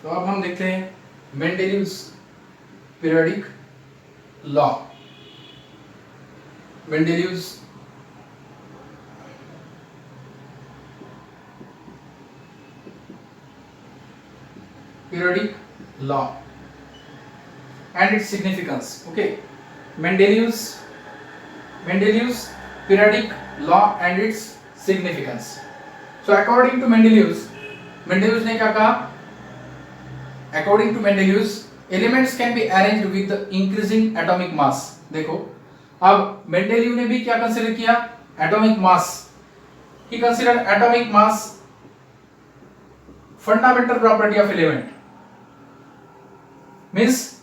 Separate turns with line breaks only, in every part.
तो अब हम देखते हैं Mendeleev's periodic law. Mendeleev's periodic law and its significance. Okay, Mendeleev's periodic law and its significance. So according to Mendeleev's ने क्या कहा? According to Mendeleev's, elements can be arranged with the increasing atomic mass. देखो, अब Mendeleev ने भी क्या consider किया? Atomic mass. He considered atomic mass fundamental property of element. Means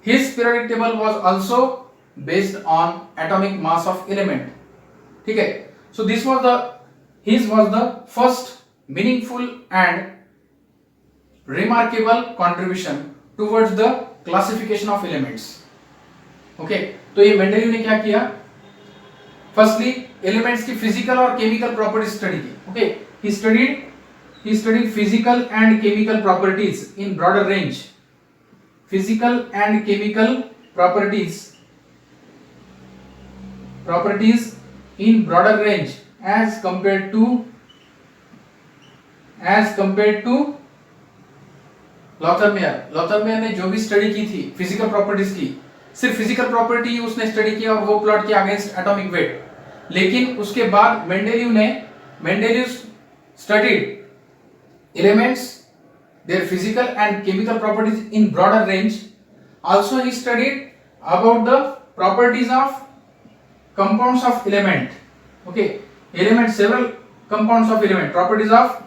his periodic table was also based on atomic mass of element. ठीक है? So this was the first meaningful and remarkable contribution towards the classification of elements. Okay? तो ये Mendeleev ने क्या किया? Firstly, elements की physical और chemical properties study की. Okay? He studied physical and chemical properties in broader range. Physical and chemical properties in broader range as compared to लॉथरमेयर ने जो भी स्टडी की थी फिजिकल प्रॉपर्टीज की, सिर्फ फिजिकल प्रॉपर्टी उसने स्टडी किया और वो प्लॉट किया अगेंस्ट एटॉमिक वेट. लेकिन उसके बाद Mendeleev studied elements, their physical and chemical properties in broader range. Also he studied about the properties of compounds of element. Okay, several compounds of element, properties of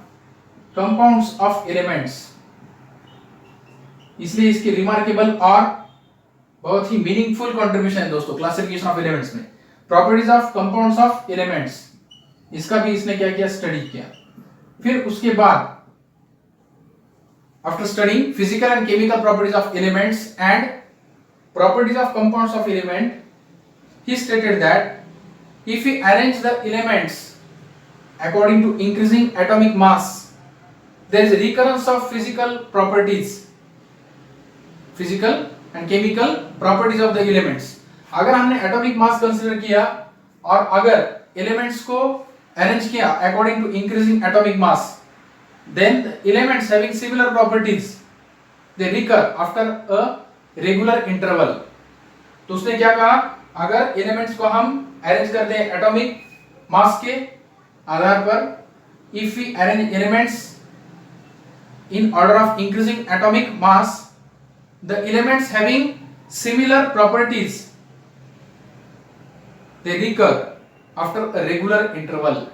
compounds of elements. इसलिए इसकी remarkable और बहुत ही meaningful contribution है दोस्तों classification of elements में. Properties of compounds of elements, इसका भी इसने क्या किया? स्टडी किया. फिर उसके बाद after studying physical and chemical properties of elements and properties of compounds of element, he stated that if we arrange the elements according to increasing atomic mass, there is a recurrence of physical and chemical properties of the elements. अगर हमने atomic mass consider किया और अगर elements को arrange किया according to increasing atomic mass, then the elements having similar properties they recur after a regular interval. तो उसने क्या कहा? अगर एलिमेंट्स को हम अरेंज करते हैं एटॉमिक मास के आधार पर, if we arrange elements in order of increasing atomic mass, the elements having similar properties they recur after a regular interval.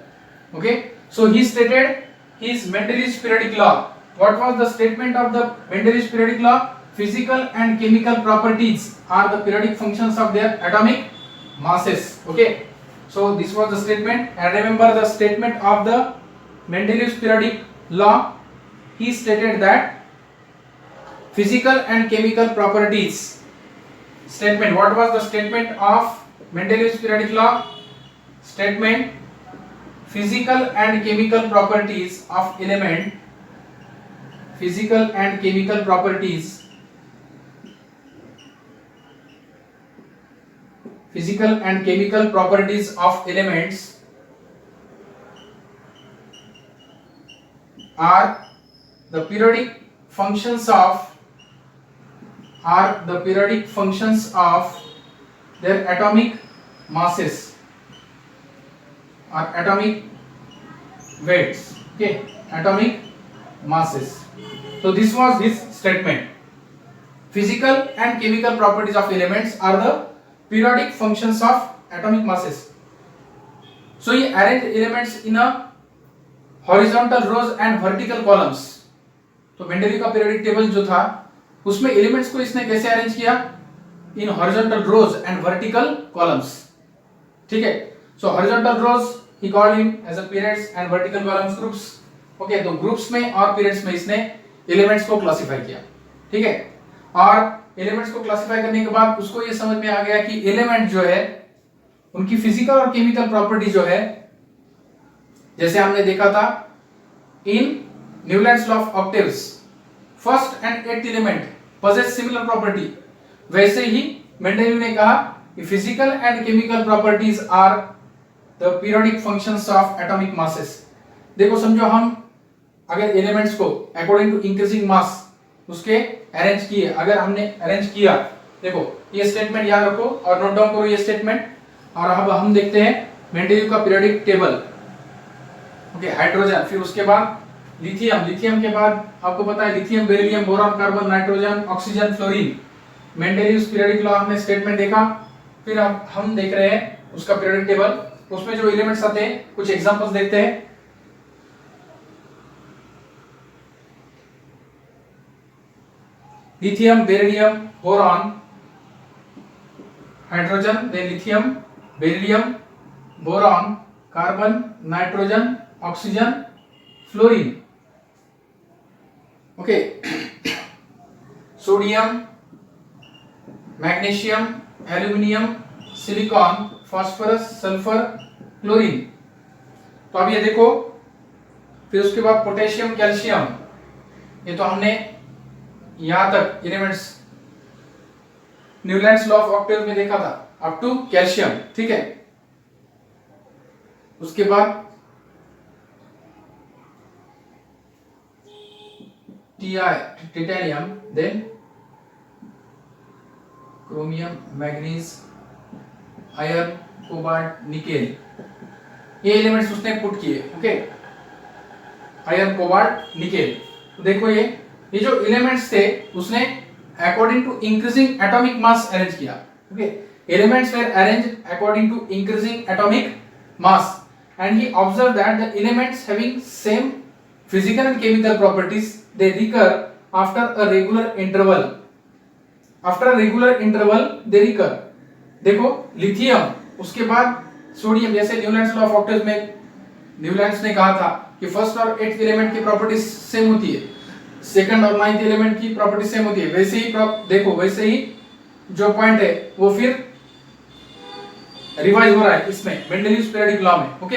Okay, so he stated his Mendeleev's periodic law. What was the statement of the Mendeleev's periodic law? Physical and chemical properties are the periodic functions of their atomic masses. Okay, so this was the statement. And remember the statement of the Mendeleev's periodic law. He stated that physical and chemical properties. Statement. What was the statement of Mendeleev's periodic law? Statement: physical and chemical properties of element, physical and chemical properties of elements are the periodic functions of their atomic masses or atomic weights. Okay, atomic masses. So this was his statement. Physical and chemical properties of elements are the periodic functions of atomic masses. So he arranged elements in a horizontal rows and vertical columns. तो Mendeleev का periodic table जो था उसमें elements को इसने कैसे arrange किया? In horizontal rows and vertical columns. ठीक है, so horizontal rows he called him as a periods and vertical columns groups. Okay, तो ग्रुप्स में और पीरियड्स में इसने एलिमेंट्स को क्लासिफाई किया. ठीक है, और एलिमेंट्स को क्लासिफाई करने के बाद उसको ये समझ में आ गया कि एलिमेंट जो है उनकी फिजिकल और केमिकल प्रॉपर्टी जो है, जैसे हमने देखा था in Newlands law of octaves, first and eight element possess similar property, वैसे ही मेंडेलीव ने कहा कि physical and chemical properties are the periodic functions of atomic masses. देखो समझो हम अगर एलिमेंट्स को अकॉर्डिंग टू इंक्रीजिंग मास उसके अरेंज किए, अगर हमने अरेंज किया, देखो ये स्टेटमेंट याद रखो और नोट डाउन करो ये स्टेटमेंट। और अब हम देखते हैं मेंडेलीव का पीरियोडिक टेबल। ओके, हाइड्रोजन, फिर उसके बाद लिथियम, लिथियम के बाद आपको पता है lithium, beryllium, boron, carbon, nitrogen, oxygen, fluorine. Mendeleev's periodic law हमने स्टेटमेंट देखा। फिर अब हम देख रहे हैं उसका पीरियोडिक टेबल, उसमें जो एलिमेंट्स आते हैं कुछ एग्जांपल्स देखते हैं। Lithium, beryllium, boron, hydrogen, then lithium, beryllium, boron, carbon, nitrogen, oxygen, fluorine. Okay, sodium, magnesium, aluminium, silicon, phosphorus, sulphur, chlorine. तो अब ये देखो, फिर उसके बाद पोटेशियम, कैल्शियम, ये तो हमने यहां तक elements Newlands law of Octave में देखा था अप टू कैल्शियम, ठीक है। उसके बाद titanium, then chromium, manganese, iron, cobalt, nickel, ये एलिमेंट्स उसने पुट किए। Okay, iron, cobalt, nickel. तो देखो ये जो एलिमेंट्स थे उसने according to increasing atomic mass arrange किया। Okay, elements were arranged according to increasing atomic mass and he observed that the elements having same physical and chemical properties they recur after a regular interval, after a regular interval they recur। देखो lithium, उसके बाद sodium, जैसे Newlands law of Octave में Newlands ने कहा था कि first और एट्थ एलिमेंट की प्रॉपर्टीज सेम होती है, सेकंड और नाइन्थ एलिमेंट की प्रॉपर्टी सेम होती है, वैसे ही देखो वैसे ही जो पॉइंट है वो फिर रिवाइज हो रहा है इसमें मेंडेलीव्स पीरियोडिक लॉ में। Okay,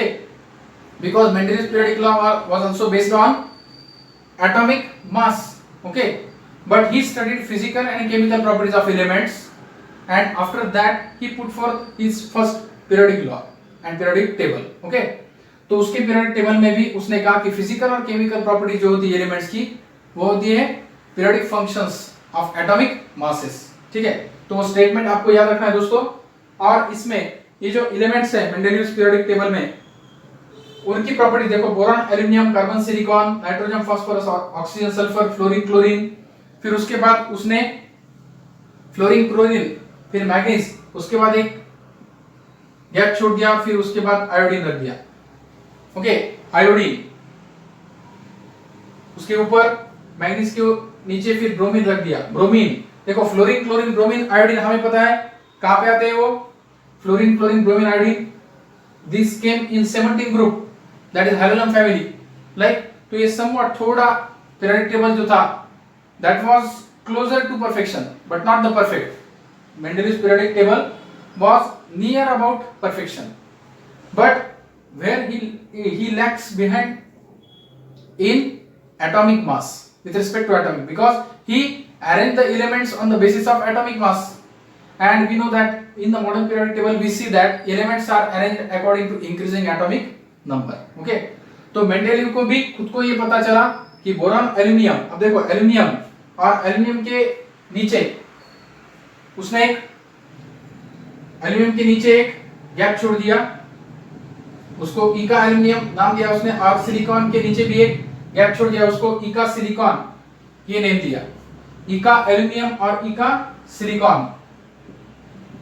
because Mendeleev's periodic law was also based on atomic mass. Okay, but he studied physical and chemical properties of elements and after that he put for his first periodic law and periodic table. Okay, तो उसके periodic table में भी उसने कहा कि physical और chemical property जो होती है एलिमेंट्स की वो होती है periodic functions of atomic masses. ठीक है, तो वो स्टेटमेंट आपको याद रखना है दोस्तों। और इसमें ये जो एलिमेंट्स है मेंडेलीव्स पीरियोडिक टेबल में उनकी प्रॉपर्टी देखो, boron, aluminium, carbon, silicon, nitrogen, phosphorus, oxygen, sulphur, fluorine, chlorine. फिर उसके बाद उसने फ्लोरीन, क्लोरीन, फिर मैग्नीज, उसके बाद एक गैप छोड़ दिया, फिर उसके बाद आयोडीन रख दिया। ओके, आयोडीन, उसके ऊपर मैग्नीज के नीचे फिर ब्रोमीन रख दिया, ब्रोमीन। देखो फ्लोरीन, क्लोरीन, ब्रोमीन, आयोडीन हमें पता है कहां पे आते हैं वो, fluorine, chlorine, bromine, iodine, this came in 17 group, that is halogen family. Like तो ये समवट थोड़ा पीरियोडिक टेबल जो था that was closer to perfection but not the perfect. Mendeleev's periodic table was near about perfection but where he lacks behind in atomic mass with respect to atomic, because he arranged the elements on the basis of atomic mass, and we know that in the modern periodic table we see that elements are arranged according to increasing atomic number। okay, तो Mendeleev को भी खुद को ये पता चला कि boron, aluminium, अब देखो एल्यूमिनियम और एल्यूमिनियम के नीचे उसने एक एल्यूमिनियम के नीचे एक गैप छोड़ दिया, उसको इका एल्यूमिनियम नाम दिया उसने, और सिलिकॉन के नीचे भी एक गैप छोड़ दिया, उसको इका सिलिकॉन ये नेम दिया, इका एल्यूमिनियम और इका silicon.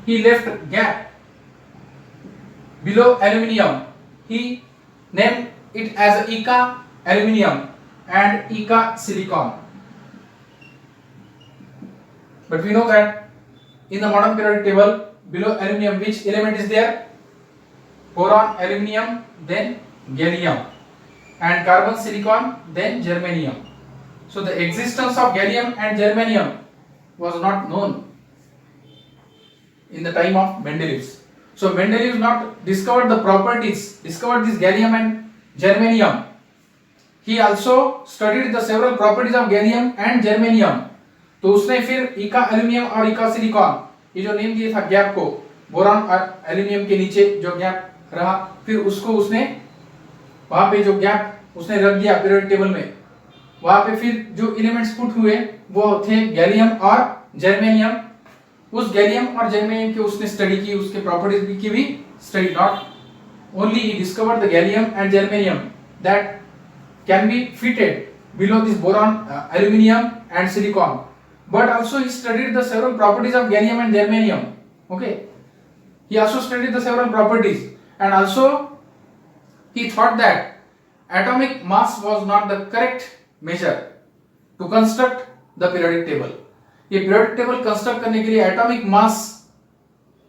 he left gap below aluminium, he named it as Ica aluminium and Ica silicon, but we know that in the modern periodic table below aluminium which element is there, boron, aluminium, then gallium, and carbon, silicon, then germanium. So the existence of gallium and germanium was not known in the time of Mendeleev. So Mendeleev not discovered the properties, discovered this gallium and germanium he also studied the several properties of gallium and germanium. तो उसने फिर इका aluminium और इका silicon, ये जो name दिया था गैप को, बोरॉन और एल्यूमिनियम के नीचे जो गैप रहा, फिर उसको उसने वहां पे जो गैप उसने रख दिया पीरियोडिक टेबल में, वहां पे फिर जो एलिमेंट्स पुट हुए वो थे गैलियम और जर्मेनियम. उस गैलियम और जर्मेनियम की उसने स्टडी की, उसके प्रॉपर्टीज की भी study. Not only he discovered the gallium and germanium that can be fitted below this boron, aluminum and silicon, but also he studied the several properties of gallium and germanium. Okay, he also studied the several properties, and also he thought that atomic mass was not the correct measure to construct the periodic table. ये periodic table construct करने के लिए atomic mass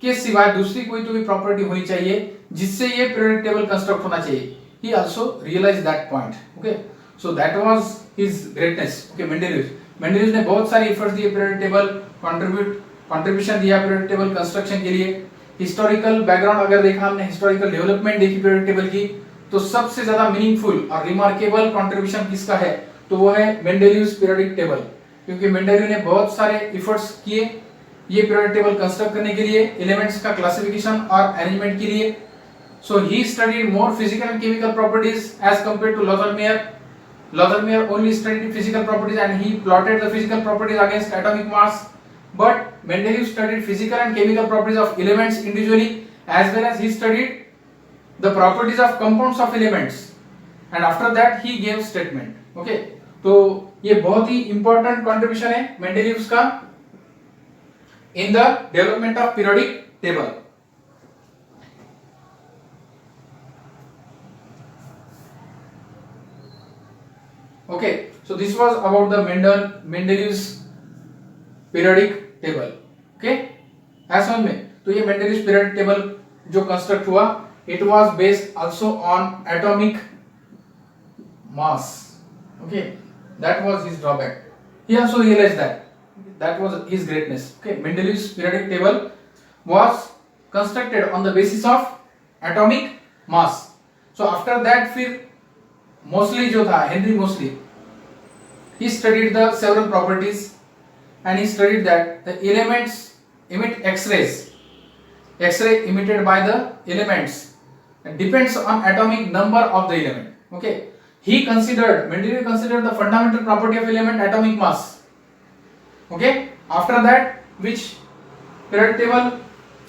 के सिवाय दूसरी कोई तो भी प्रॉपर्टी होनी चाहिए जिससे ये पीरियोडिक टेबल कंस्ट्रक्ट होना चाहिए. He also realized that point. Okay, so that was his greatness. Okay, Mendeleev ने बहुत सारे एफर्ट्स दिए पीरियोडिक टेबल कंट्रीब्यूशन दिया पीरियोडिक टेबल कंस्ट्रक्शन के लिए. हिस्टोरिकल बैकग्राउंड अगर देखा हमने, हिस्टोरिकल डेवलपमेंट देखी पीरियोडिक टेबल की, तो सबसे ज्यादा मीनिंगफुल और रिमार्केबल कंट्रीब्यूशन किसका है, तो वो है मेंडेलीव्स पीरियोडिक टेबल. क्योंकि मेंडेलीव ने बहुत सारे एफर्ट्स किए ये पीरियोडिक टेबल कंस्ट्रक्ट करने के लिए, एलिमेंट्स का क्लासिफिकेशन और अरेंजमेंट के लिए. So he studied more physical and chemical properties as compared to Lothar-Meyer. Lothar-Meyer only studied physical properties and he plotted the physical properties against atomic mass. But Mendeleev studied physical and chemical properties of elements individually, as well as he studied the properties of compounds of elements. And after that he gave statement. Okay, तो ये बहुत ही important contribution है Mendeleev's का in the development of periodic table. Okay, so this was about the Mendeleev's periodic table. Okay, as one में तो ये Mendeleev's periodic table जो construct हुआ, it was based also on atomic mass. Okay, that was his drawback. He also realized that was his greatness. Okay, Mendeleev's periodic table was constructed on the basis of atomic mass. So after that फिर Moseley जो था, Henry Moseley, he studied the several properties and he studied that the elements emit X-rays. X-ray emitted by the elements depends on atomic number of the element. Okay, Mendeleev considered the fundamental property of element atomic mass. Okay, after that which periodic table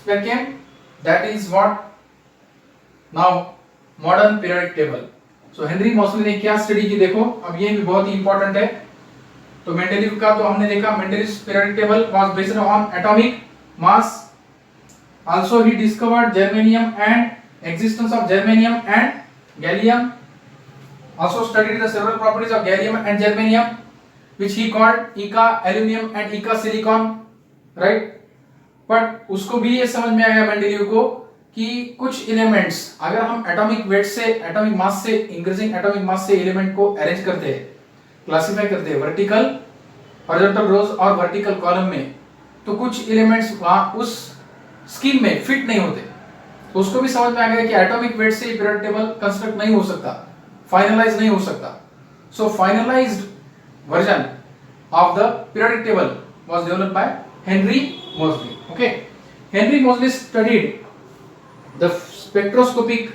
came, that is what now modern periodic table. So Henry Moseley ने क्या study की देखो, अब ये भी बहुत ही important है. तो मेंडेलीव का तो हमने देखा, Mendeleev's periodic table was based on atomic mass. Also he discovered germanium and existence of germanium and gallium. Also studied the several properties of gallium and germanium which he called eka aluminium and eka silicon. Right, but उसको भी ये समझ में आ गया Mendeleev को कि कुछ एलिमेंट्स अगर हम एटॉमिक वेट से, एटॉमिक मास से, इंक्रीजिंग एटॉमिक मास से एलिमेंट को अरेंज करते हैं, क्लासिफाई करते हैं वर्टिकल हॉरिजॉन्टल रोज और वर्टिकल कॉलम में, तो कुछ एलिमेंट्स वहां उस स्कीम में फिट नहीं होते. तो उसको भी समझ में आ गया कि एटॉमिक वेट से पीरियोडिक टेबल कंस्ट्रक्ट नहीं हो सकता, फाइनलाइज नहीं हो सकता. So finalized version of the periodic table was developed by Henry Moseley. Okay, Henry Moseley studied the spectroscopic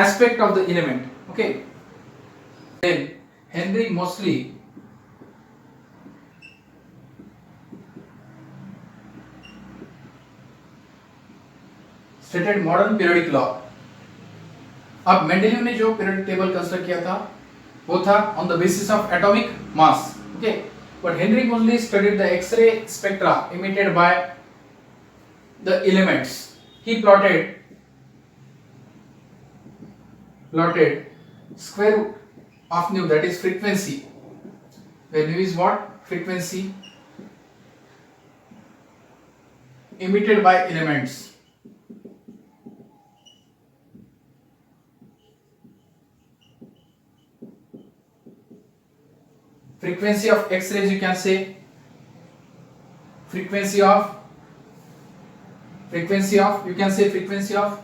aspect of the element. Okay, then Henry Moseley stated modern periodic law. अब Mendeleev ने जो periodic table construct किया था वो था on the basis of atomic mass. Okay, but Henry Moseley studied the X-ray spectra emitted by the elements. He plotted square root of nu, that is frequency, where nu is what? Frequency emitted by elements. Frequency of X-rays, you can say frequency of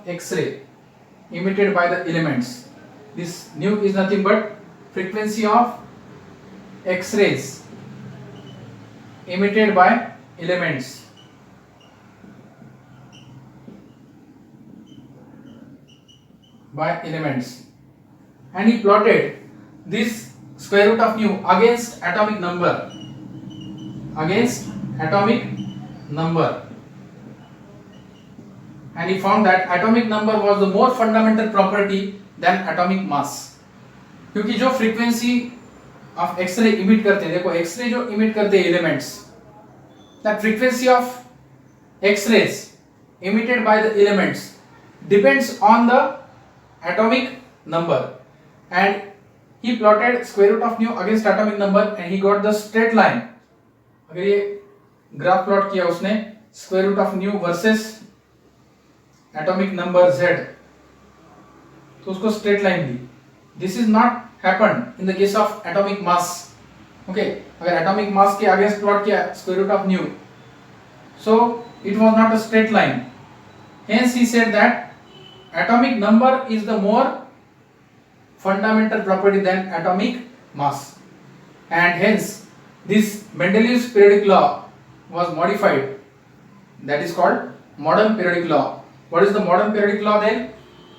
X-ray emitted by the elements. This nu is nothing but frequency of X-rays emitted by elements. And he plotted this square root of nu against atomic number, and he found that atomic number was the more fundamental property than atomic mass. क्योंकि जो frequency of X-ray emit करते हैं, देखो X-ray जो emit करते हैं elements, that frequency of X-rays emitted by the elements depends on the atomic number, and he plotted square root of nu against atomic number and he got the straight line. अगर ये graph plot किया उसने square root of nu versus atomic number z, तो उसको straight line the. This is not happened in the case of atomic mass. Okay, अगर atomic mass के against plot किया square root of nu, so it was not a straight line. Hence he said that atomic number is the more fundamental property than atomic mass, and hence this Mendeleev's periodic law was modified. That is called modern periodic law. What is the modern periodic law then?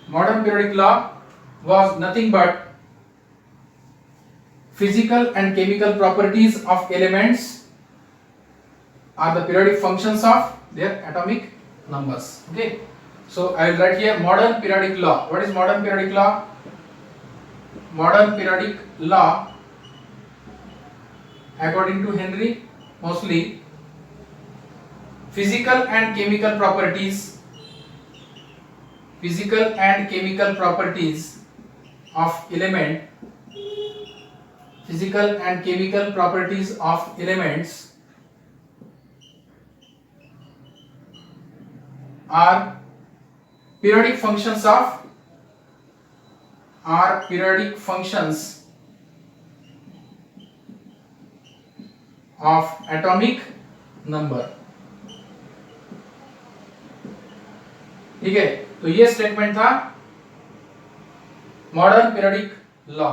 Modern periodic law was nothing but physical and chemical properties of elements are the periodic functions of their atomic numbers. Okay, so I will write here modern periodic law. What is modern periodic law? Modern periodic law, according to Henry Moseley, physical and chemical properties of element, physical and chemical properties of elements are periodic functions of atomic number. ठीक है, तो ये statement था modern periodic law.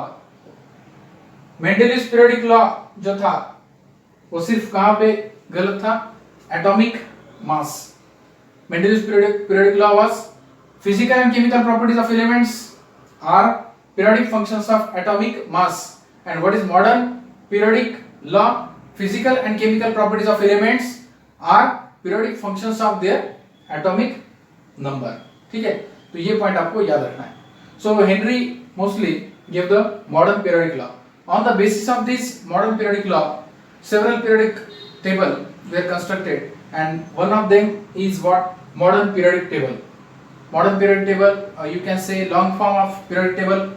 Mendeleev's periodic law जो था वो सिर्फ कहां पे गलत था? Atomic mass. Mendeleev's periodic law was physical and chemical properties of elements are periodic functions of atomic mass, and what is modern periodic law? Physical and chemical properties of elements are periodic functions of their atomic number. ठीक है, तो ये point आपको याद रखना है. So Henry Moseley gave the modern periodic law. On the basis of this modern periodic law, several periodic table were constructed, and one of them is what? Modern periodic table. Modern periodic table, you can say long form of periodic table.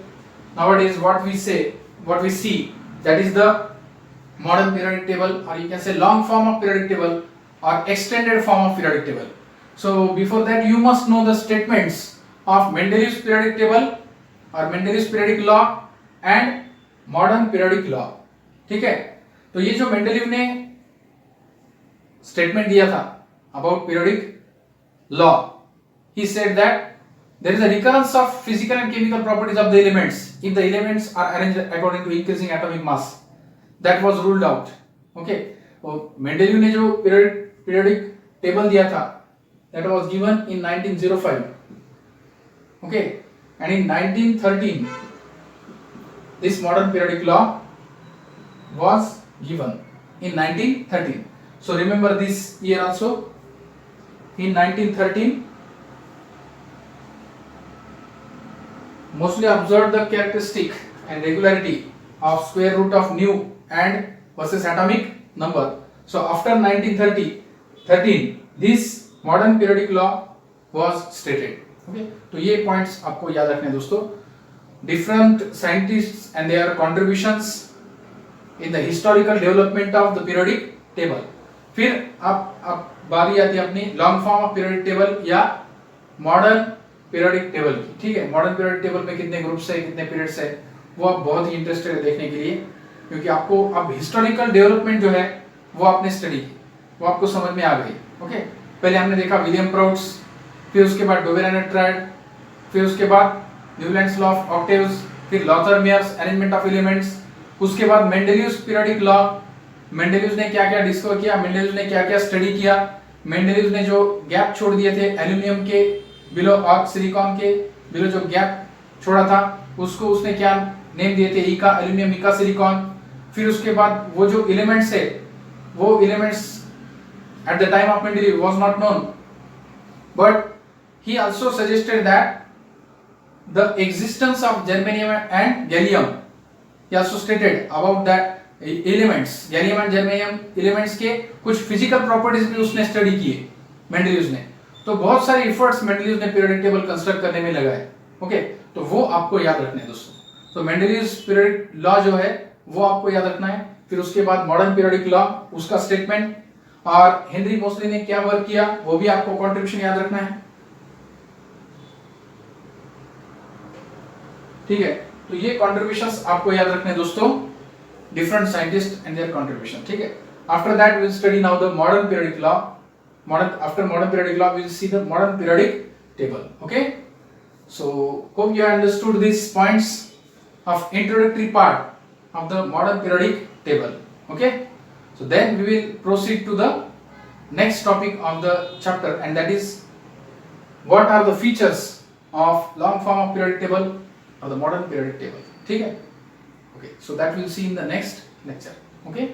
Nowadays what we see, that is the modern periodic table, or you can say long form of periodic table or extended form of periodic table. So before that you must know the statements of Mendeleev's periodic table or Mendeleev's periodic law and modern periodic law. ठीक है, तो ये जो Mendeleev ने statement दिया था about periodic law, he said that there is a recurrence of physical and chemical properties of the elements if the elements are arranged according to increasing atomic mass. That was ruled out. Okay, तो Mendeleev ने जो periodic table दिया था, that was given in 1905. Okay, and in 1913 this modern periodic law was given in 1913. So remember this year also. In 1913 Moseley observed the characteristic and regularity of square root of nu and versus atomic number. So after 1913 this modern periodic law was stated. Okay, तो ये points आपको याद रखने हैं दोस्तों. Different scientists and their contributions in the historical development of the periodic table. फिर अब बारी आती है अपनी long form of periodic table या मॉडर्न पीरियोडिक टेबल की. ठीक है, मॉडर्न पीरियोडिक टेबल में कितने ग्रुप्स है, कितने पीरियड्स है, वो आप बहुत ही इंटरेस्टेड है देखने के लिए, क्योंकि आपको अब हिस्टोरिकल डेवलपमेंट जो है वो आपने स्टडी की, वो आपको समझ में आ गई. ओके, पहले हमने देखा विलियम प्राउट्स, फिर उसके बाद डोबेर एंड ट्रायड, फिर उसके बाद न्यूलैंड्स लॉ ऑफ ऑक्टेव्स, फिर लॉथरमियर्स अरेंजमेंट ऑफ एलिमेंट्स, उसके बाद मेंडेलियस पीरियोडिक लॉ, मेंडेलियस ने क्या क्या डिस्कवर किया, मेंडेलियस ने क्या क्या स्टडी किया, मेंडेलियस ने जो गैप छोड़ दिए थे एल्यूमिनियम के बिलो और सिलिकॉन के बिलो जो गैप छोड़ा था उसको उसने क्या नेम दिए थे, इका, एल्यूमिनियम, इका, सिलिकॉन। फिर उसके बाद वो जो एलिमेंट्स है वो elements at the time of Mendeleev was not known, but he also suggested that the existence of germanium and gallium. He also stated about that elements, gallium and germanium elements के कुछ physical properties भी उसने study किए मेंडेलियस ने। तो बहुत सारे efforts मेंडेलियस ने periodic table construct करने में लगाए। ओके, तो वो आपको याद रखना है दोस्तों। तो मेंडेलियस periodic law जो है वो आपको याद रखना है। फिर उसके बाद मॉडर्न periodic law, उसका स्टेटमेंट, और हेनरी मोसले ने क्या वर्क किया वो भी आपको कंट्रीब्यूशन याद रखना है। ठीक है, तो ये कंट्रीब्यूशंस आपको याद रखने हैं दोस्तों, different scientist and their contribution. ठीक है, after that we will study now the modern periodic law. After modern periodic law we will see the modern periodic table. Okay, so hope you understood this points of introductory part of the modern periodic table. Okay, so then we will proceed to the next topic of the chapter, and that is what are the features of long form of periodic table or the modern periodic table. ठीक है, okay, so that we'll see in the next lecture. Okay.